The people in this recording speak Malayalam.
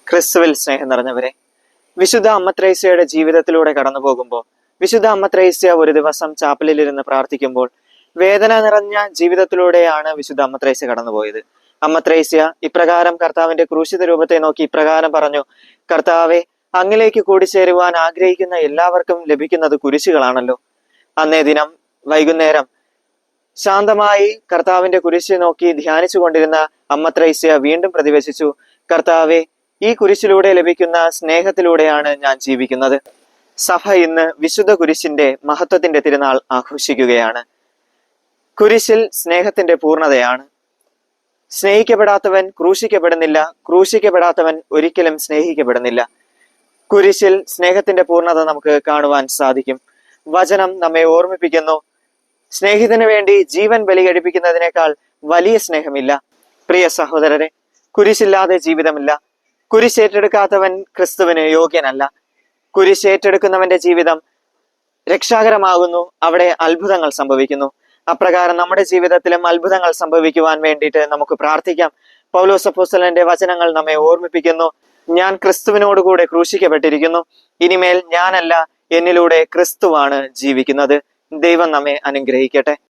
ക്രിസ്തുവിൽ സ്നേഹം നിറഞ്ഞവരെ, വിശുദ്ധ അമ്മ ത്രേസ്യയുടെ ജീവിതത്തിലൂടെ കടന്നു പോകുമ്പോൾ, വിശുദ്ധ അമ്മ ത്രേസ്യ ഒരു ദിവസം ചാപ്പലിലിരുന്ന് പ്രാർത്ഥിക്കുമ്പോൾ വേദന നിറഞ്ഞ ജീവിതത്തിലൂടെയാണ് വിശുദ്ധ അമ്മ ത്രേസ്യ കടന്നുപോയത്. അമ്മ ത്രേസ്യ ഇപ്രകാരം കർത്താവിന്റെ ക്രൂശിത രൂപത്തെ നോക്കി ഇപ്രകാരം പറഞ്ഞു: കർത്താവെ, അങ്ങിലേക്ക് കൂടിച്ചേരുവാൻ ആഗ്രഹിക്കുന്ന എല്ലാവർക്കും ലഭിക്കുന്നത് കുരിശുകളാണല്ലോ. അന്നേ ദിനം വൈകുന്നേരം ശാന്തമായി കർത്താവിന്റെ കുരിശ് നോക്കി ധ്യാനിച്ചു കൊണ്ടിരുന്ന അമ്മ ത്രേസ്യ വീണ്ടും പ്രതിവചിച്ചു: കർത്താവെ, ഈ കുരിശിലൂടെ ലഭിക്കുന്ന സ്നേഹത്തിലൂടെയാണ് ഞാൻ ജീവിക്കുന്നത്. സഭ ഇന്ന് വിശുദ്ധ കുരിശിന്റെ മഹത്വത്തിന്റെ തിരുനാൾ ആഘോഷിക്കുകയാണ്. കുരിശിൽ സ്നേഹത്തിന്റെ പൂർണ്ണതയാണ്. സ്നേഹിക്കപ്പെടാത്തവൻ ക്രൂശിക്കപ്പെടുന്നില്ല, ക്രൂശിക്കപ്പെടാത്തവൻ ഒരിക്കലും സ്നേഹിക്കപ്പെടുന്നില്ല. കുരിശിൽ സ്നേഹത്തിന്റെ പൂർണ്ണത നമുക്ക് കാണുവാൻ സാധിക്കും. വചനം നമ്മെ ഓർമ്മിപ്പിക്കുന്നു, സ്നേഹിതന് വേണ്ടി ജീവൻ ബലി കഴിപ്പിക്കുന്നതിനേക്കാൾ വലിയ സ്നേഹമില്ല. പ്രിയ സഹോദരരെ, കുരിശില്ലാതെ ജീവിതമില്ല. കുരിശ് ഏറ്റെടുക്കാത്തവൻ ക്രിസ്തുവിന് യോഗ്യനല്ല. കുരിശ് ഏറ്റെടുക്കുന്നവന്റെ ജീവിതം രക്ഷാകരമാകുന്നു. അവിടെ അത്ഭുതങ്ങൾ സംഭവിക്കുന്നു. അപ്രകാരം നമ്മുടെ ജീവിതത്തിലും അത്ഭുതങ്ങൾ സംഭവിക്കുവാൻ വേണ്ടിയിട്ട് നമുക്ക് പ്രാർത്ഥിക്കാം. പൗലോസ് അപ്പോസ്തലന്റെ വചനങ്ങൾ നമ്മെ ഓർമ്മിപ്പിക്കുന്നു: ഞാൻ ക്രിസ്തുവിനോടുകൂടെ ക്രൂശിക്കപ്പെട്ടിരിക്കുന്നു. ഇനിമേൽ ഞാനല്ല, എന്നിലൂടെ ക്രിസ്തുവാണ് ജീവിക്കുന്നത്. ദൈവം നമ്മെ അനുഗ്രഹിക്കട്ടെ.